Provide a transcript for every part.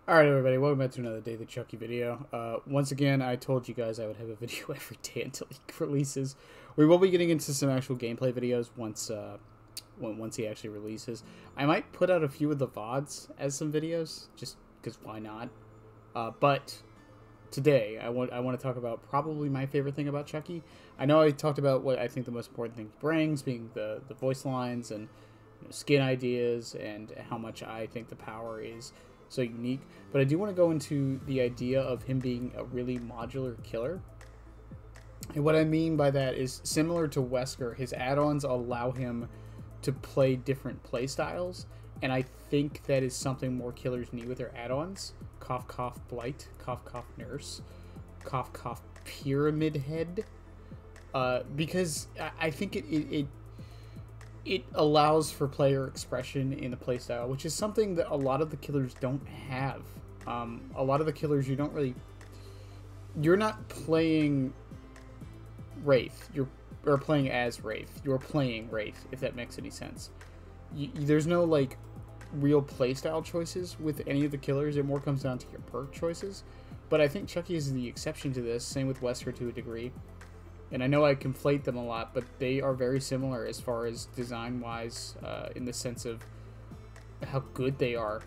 Alright everybody, welcome back to another Day the Chucky video. Once again, I told you guys I would have a video every day until he releases. We will be getting into some actual gameplay videos once he actually releases. I might put out a few of the VODs as some videos, just because why not? But today, I want to talk about probably my favorite thing about Chucky. I know I talked about what I think the most important thing he brings, being the voice lines and skin ideas, and how much I think the power is so unique, but I do want to go into the idea of him being a really modular killer. And what I mean by that is, similar to Wesker, his add-ons allow him to play different play styles, and I think that is something more killers need with their add-ons. Cough cough blight, cough cough nurse, cough cough pyramid head, because I think it allows for player expression in the playstyle, which is something that a lot of the killers don't have. A lot of the killers, you're not playing Wraith, or playing as Wraith. You're playing Wraith, if that makes any sense. There's no, like, real playstyle choices with any of the killers. It more comes down to your perk choices. But I think Chucky is the exception to this, same with Wesker to a degree. And I know I conflate them a lot, but they are very similar as far as design-wise, in the sense of how good they are.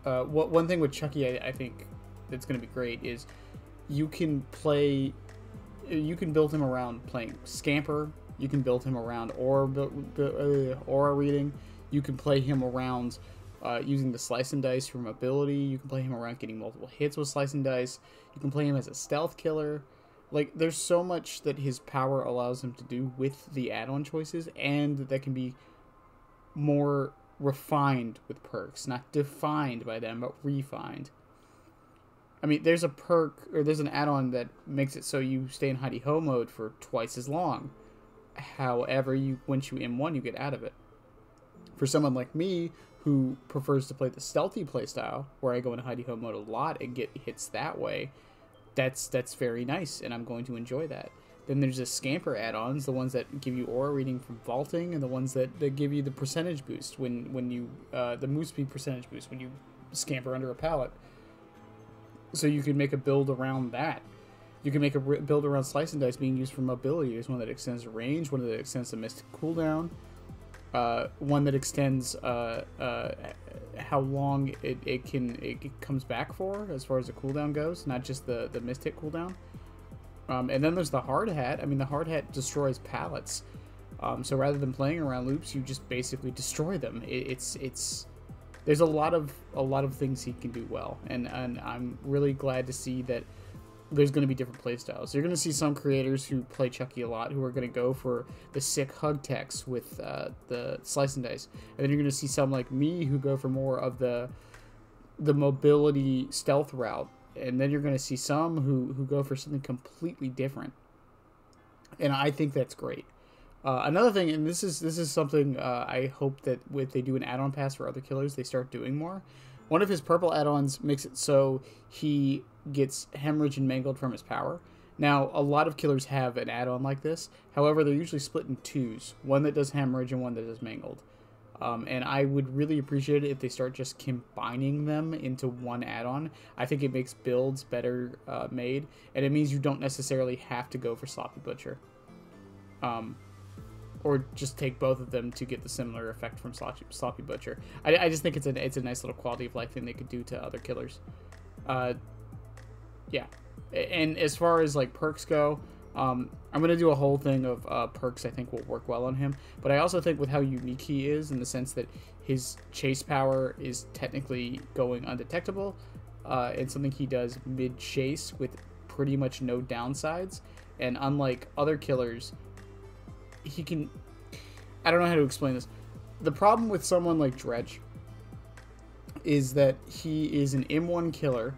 One thing with Chucky I think that's going to be great is you can build him around playing Scamper, you can build him around Aura Reading, you can play him around using the Slice and Dice for mobility, you can play him around getting multiple hits with Slice and Dice, you can play him as a stealth killer. Like, there's so much that his power allows him to do with the add-on choices, and that can be more refined with perks. Not defined by them, but refined. I mean, there's a perk, or there's an add-on that makes it so you stay in hidey-ho mode for twice as long. However, once you M1, you get out of it. For someone like me, who prefers to play the stealthy playstyle, where I go into hidey-ho mode a lot and get hits that way, that's very nice, and I'm going to enjoy that. Then there's the Scamper add-ons, the ones that give you aura reading from vaulting, and the ones that give you the percentage boost when you the move speed percentage boost when you scamper under a pallet. So you can make a build around that. You can make a build around Slice and Dice being used for mobility. There's one that extends range, one that extends the mystic cooldown, one that extends how long it comes back for as far as the cooldown goes, not just the mystic cooldown. And then there's the hard hat. I mean, the hard hat destroys pallets. So rather than playing around loops, you just basically destroy them. There's a lot of things he can do well, and I'm really glad to see that there's going to be different playstyles. You're going to see some creators who play Chucky a lot who are going to go for the sick hug techs with the Slice and Dice. And then you're going to see some like me who go for more of the mobility stealth route. And then you're going to see some who go for something completely different. And I think that's great. Another thing, and this is something I hope that if they do an add-on pass for other killers, they start doing more. One of his purple add-ons makes it so he gets hemorrhage and mangled from his power. Now, a lot of killers have an add-on like this. However, they're usually split in twos. One that does hemorrhage and one that does mangled. And I would really appreciate it if they start just combining them into one add-on. I think it makes builds better made. And it means you don't necessarily have to go for Sloppy Butcher. Or just take both of them to get the similar effect from Sloppy Butcher. I just think it's a nice little quality of life thing they could do to other killers. Yeah. And as far as like perks go, I'm going to do a whole thing of perks I think will work well on him. But I also think with how unique he is, in the sense that his chase power is technically going undetectable, and something he does mid-chase with pretty much no downsides. And unlike other killers, he can... I don't know how to explain this. The problem with someone like Dredge is that he is an M1 killer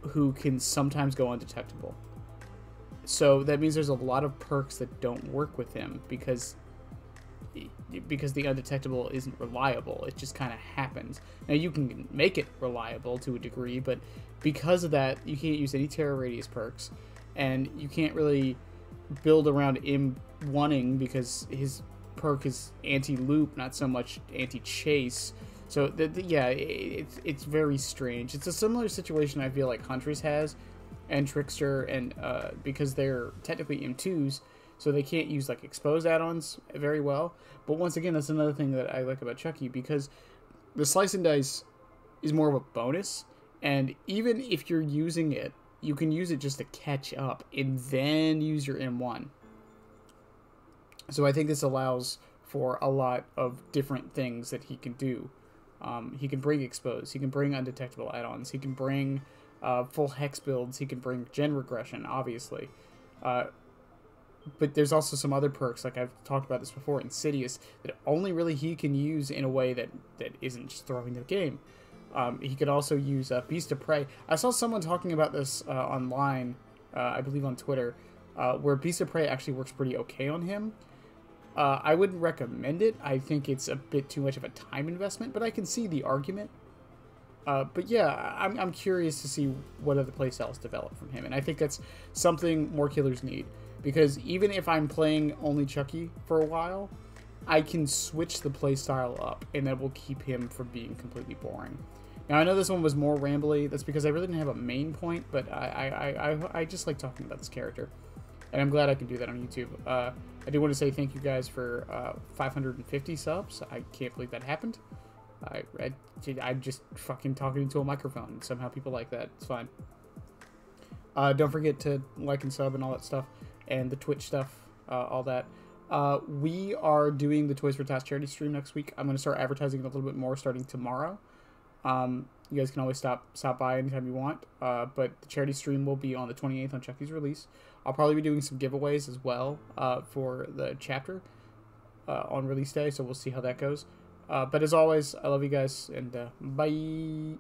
who can sometimes go undetectable. So that means there's a lot of perks that don't work with him because the undetectable isn't reliable. It just kind of happens. Now, you can make it reliable to a degree, but because of that, you can't use any terror radius perks, and you can't really build around him wanting, because his perk is anti-loop, not so much anti-chase. So yeah, it's very strange. It's a similar situation I feel like Huntress has, and Trickster, and because they're technically M2s, so they can't use like exposed add-ons very well. But once again, that's another thing that I like about Chucky, because the slice and dice is more of a bonus, and even if you're using it, you can use it just to catch up and then use your M1. So I think this allows for a lot of different things that he can do. He can bring exposed, he can bring undetectable add-ons, he can bring full hex builds, he can bring gen regression, obviously. But there's also some other perks, like I've talked about this before, Insidious, that only really he can use in a way that isn't just throwing the game. He could also use Beast of Prey. I saw someone talking about this online, I believe on Twitter, where Beast of Prey actually works pretty okay on him. I wouldn't recommend it. I think it's a bit too much of a time investment, but I can see the argument. But yeah, I'm curious to see what other playstyles develop from him, and I think that's something more killers need. Because even if I'm playing only Chucky for a while, I can switch the playstyle up, and that will keep him from being completely boring. Now, I know this one was more rambly. That's because I really didn't have a main point, but I just like talking about this character. And I'm glad I can do that on YouTube. I do want to say thank you guys for 550 subs. I can't believe that happened. I'm just fucking talking into a microphone. Somehow people like that. It's fine. Don't forget to like and sub and all that stuff. And the Twitch stuff, all that. We are doing the Toys for Tots charity stream next week. I'm going to start advertising it a little bit more starting tomorrow. You guys can always stop by anytime you want. But the charity stream will be on the 28th on Chucky's release. I'll probably be doing some giveaways as well for the chapter on release day. So we'll see how that goes. But as always, I love you guys, and bye.